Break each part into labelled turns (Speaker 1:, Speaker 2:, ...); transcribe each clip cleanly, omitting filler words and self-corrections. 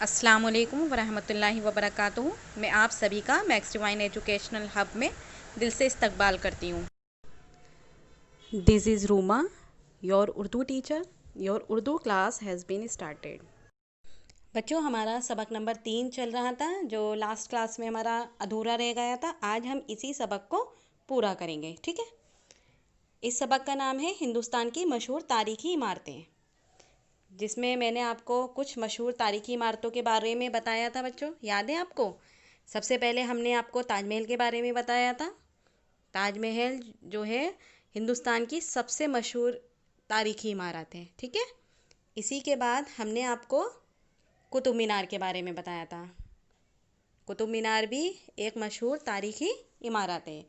Speaker 1: अस्सलाम वालेकुम वरहमतुल्लाहि वबरकातुहू। मैं आप सभी का मैक्स डिवाइन एजुकेशनल हब में दिल से इस्तकबाल करती हूँ। This is Ruma, your Urdu teacher. Your Urdu class has been started. बच्चों, हमारा सबक नंबर 3 चल रहा था, जो लास्ट क्लास में हमारा अधूरा रह गया था। आज हम इसी सबक को पूरा करेंगे, ठीक है। इस सबक का नाम है हिंदुस्तान की मशहूर तारीखी इमारतें, जिसमें मैंने आपको कुछ मशहूर तारीखी इमारतों के बारे में बताया था। बच्चों, याद है आपको? सबसे पहले हमने आपको ताजमहल के बारे में बताया था। ताजमहल जो है हिंदुस्तान की सबसे मशहूर तारीखी इमारत है, ठीक है। इसी के बाद हमने आपको कुतुब मीनार के बारे में बताया था। कुतुब मीनार भी एक मशहूर तारीखी इमारत है।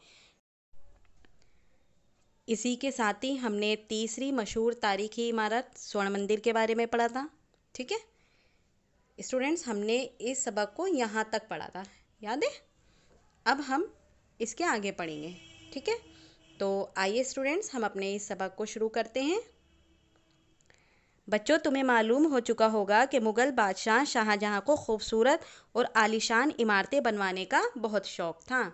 Speaker 1: इसी के साथ ही हमने तीसरी मशहूर तारीखी इमारत स्वर्ण मंदिर के बारे में पढ़ा था, ठीक है। स्टूडेंट्स, हमने इस सबक को यहाँ तक पढ़ा था, याद है? अब हम इसके आगे पढ़ेंगे, ठीक है। तो आइए स्टूडेंट्स, हम अपने इस सबक को शुरू करते हैं। बच्चों, तुम्हें मालूम हो चुका होगा कि मुग़ल बादशाह शाहजहां को खूबसूरत और आलीशान इमारतें बनवाने का बहुत शौक़ था।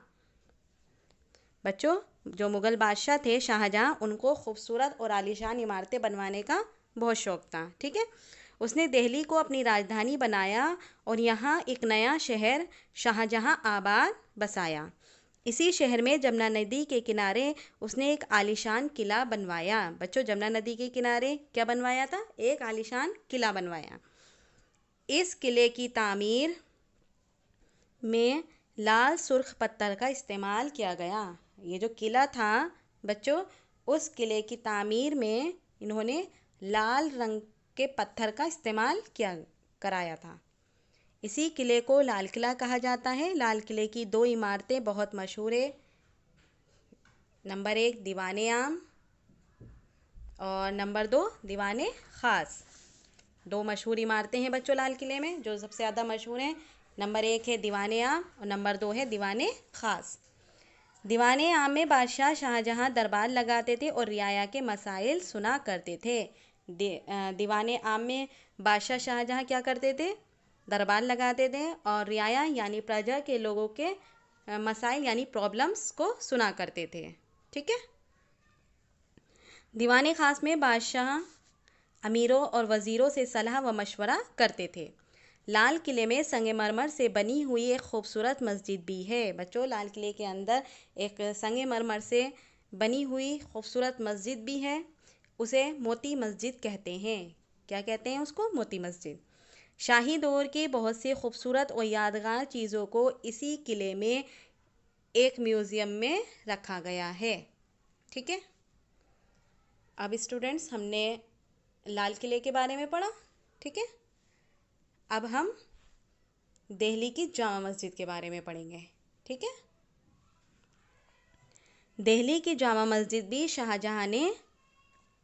Speaker 1: बच्चों, जो मुग़ल बादशाह थे शाहजहां, उनको खूबसूरत और आलीशान इमारतें बनवाने का बहुत शौक़ था, ठीक है। उसने दिल्ली को अपनी राजधानी बनाया और यहाँ एक नया शहर शाहजहां आबाद बसाया। इसी शहर में जमुना नदी के किनारे उसने एक आलीशान किला बनवाया। बच्चों, जमुना नदी के किनारे क्या बनवाया था? एक आलीशान किला बनवाया। इस किले की तामीर में लाल सुर्ख पत्थर का इस्तेमाल किया गया। ये जो किला था बच्चों, उस किले की तामीर में इन्होंने लाल रंग के पत्थर का इस्तेमाल कराया था। इसी किले को लाल किला कहा जाता है। लाल किले की दो इमारतें बहुत मशहूर है। नंबर 1 दीवाने आम और नंबर 2 दीवाने ख़ास। दो मशहूर इमारतें हैं बच्चों लाल किले में, जो सबसे ज़्यादा मशहूर हैं। नंबर 1 है दीवाने आम और नंबर 2 है दीवाने ख़ास। दीवाने आम में बादशाह शाहजहां दरबार लगाते थे और रियाया के मसाइल सुना करते थे। दीवाने आम में बादशाह शाहजहां क्या करते थे? दरबार लगाते थे और रियाया यानी प्रजा के लोगों के मसाइल यानी प्रॉब्लम्स को सुना करते थे, ठीक है। दीवाने ख़ास में बादशाह अमीरों और वज़ीरों से सलाह व मशवरा करते थे। लाल किले में संगमरमर से बनी हुई एक खूबसूरत मस्जिद भी है। बच्चों, लाल किले के अंदर एक संगमरमर से बनी हुई खूबसूरत मस्जिद भी है। उसे मोती मस्जिद कहते हैं। क्या कहते हैं उसको? मोती मस्जिद। शाही दौर की बहुत सी खूबसूरत और यादगार चीज़ों को इसी किले में एक म्यूज़ियम में रखा गया है, ठीक है। अब स्टूडेंट्स, हमने लाल किले के बारे में पढ़ा, ठीक है। अब हम दिल्ली की जामा मस्जिद के बारे में पढ़ेंगे, ठीक है। दिल्ली की जामा मस्जिद भी शाहजहां ने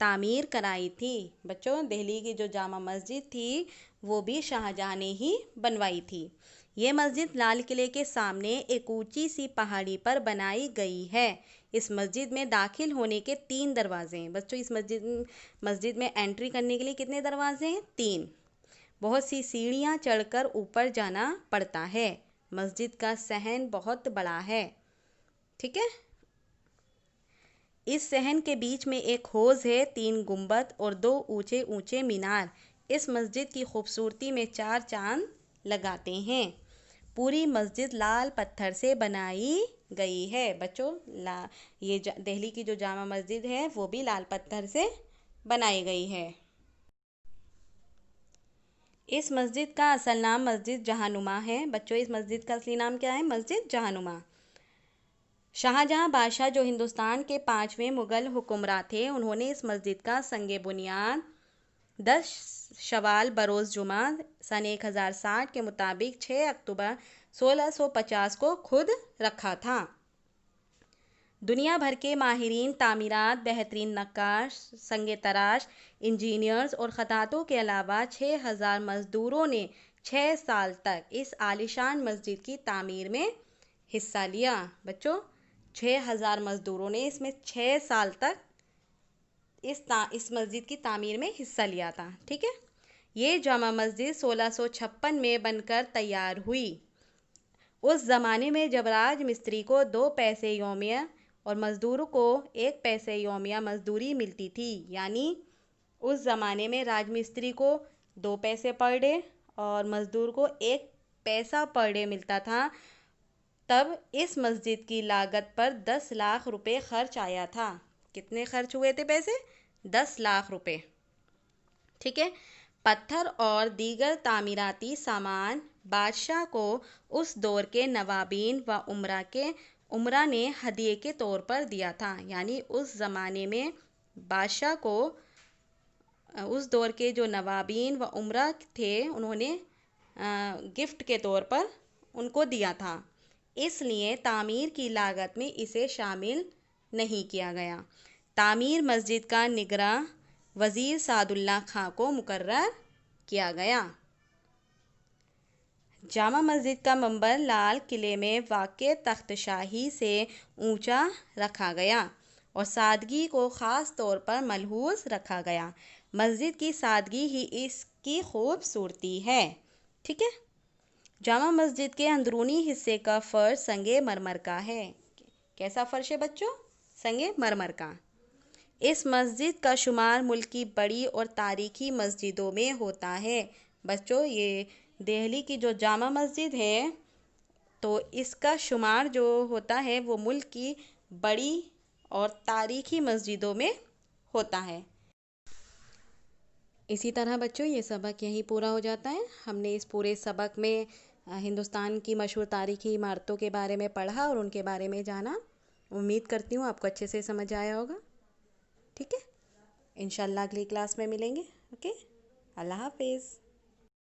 Speaker 1: तामीर कराई थी। बच्चों, दिल्ली की जो जामा मस्जिद थी वो भी शाहजहां ने ही बनवाई थी। ये मस्जिद लाल किले के सामने एक ऊंची सी पहाड़ी पर बनाई गई है। इस मस्जिद में दाखिल होने के 3 दरवाजे हैं। बच्चों, इस मस्जिद में एंट्री करने के लिए कितने दरवाजे हैं? 3। बहुत सी सीढ़ियाँ चढ़कर ऊपर जाना पड़ता है। मस्जिद का सहन बहुत बड़ा है, ठीक है। इस सहन के बीच में एक हौज़ है, 3 गुंबद और 2 ऊंचे ऊंचे मीनार इस मस्जिद की खूबसूरती में 4 चांद लगाते हैं। पूरी मस्जिद लाल पत्थर से बनाई गई है। बच्चों, ये दिल्ली की जो जामा मस्जिद है वो भी लाल पत्थर से बनाई गई है। इस मस्जिद का असल नाम मस्जिद जहानुमा है। बच्चों, इस मस्जिद का असली नाम क्या है? मस्जिद जहानुमा। शाहजहां बादशाह, जो हिंदुस्तान के 5वें मुग़ल हुक्मरान थे, उन्होंने इस मस्जिद का संगे बुनियाद 10 शवाल बरोज़ जुमा सन 1060 के मुताबिक 6 अक्टूबर 1650 को खुद रखा था। दुनिया भर के माहिरीन तामीरात, बेहतरीन नक्काश, संगे तराश, इंजीनियर्स और ख़त्तातों के अलावा 6000 मज़दूरों ने 6 साल तक इस आलीशान मस्जिद की तामीर में हिस्सा लिया। बच्चों, 6000 मज़दूरों ने इसमें 6 साल तक इस मस्जिद की तामीर में हिस्सा लिया था, ठीक है। ये जामा मस्जिद 1656 में बनकर तैयार हुई। उस ज़माने में जब राजमिस्त्री को 2 पैसे यौमिया और मज़दूरों को 1 पैसे यौमिया मज़दूरी मिलती थी, यानी उस ज़माने में राजमिस्त्री को 2 पैसे पर डे और मज़दूर को 1 पैसा पर डे मिलता था, तब इस मस्जिद की लागत पर 10 लाख रुपए खर्च आया था। कितने खर्च हुए थे पैसे? 10 लाख रुपए। ठीक है। पत्थर और दीगर तामीराती सामान बादशाह को उस दौर के नवाबीन व उमरा ने हदिये के तौर पर दिया था, यानी उस ज़माने में बादशाह को उस दौर के जो नवाबीन व उमरा थे उन्होंने गिफ्ट के तौर पर उनको दिया था, इसलिए तामीर की लागत में इसे शामिल नहीं किया गया। तामीर मस्जिद का निगरां वज़ीर सादुल्ला खां को मुकर्रर किया गया। जामा मस्जिद का मंबर लाल किले में वाक़े तख्तशाही से ऊंचा रखा गया और सादगी को ख़ास तौर पर मलहूज़ रखा गया। मस्जिद की सादगी ही इसकी खूबसूरती है। ठीक है। जामा मस्जिद के अंदरूनी हिस्से का फ़र्श संगे मरमर का है। कैसा फ़र्श है बच्चों? संगे मरमर का। इस मस्जिद का शुमार मुल्क की बड़ी और तारीखी मस्जिदों में होता है। बच्चों, ये दिल्ली की जो जामा मस्जिद है, तो इसका शुमार जो होता है वो मुल्क की बड़ी और तारीखी मस्जिदों में होता है। इसी तरह बच्चों ये सबक यहीं पूरा हो जाता है। हमने इस पूरे सबक में हिंदुस्तान की मशहूर तारीखी इमारतों के बारे में पढ़ा और उनके बारे में जाना। उम्मीद करती हूँ आपको अच्छे से समझ आया होगा। ठीक है। इंशाल्लाह अगली क्लास में मिलेंगे। ओके, अल्लाह हाफिज़।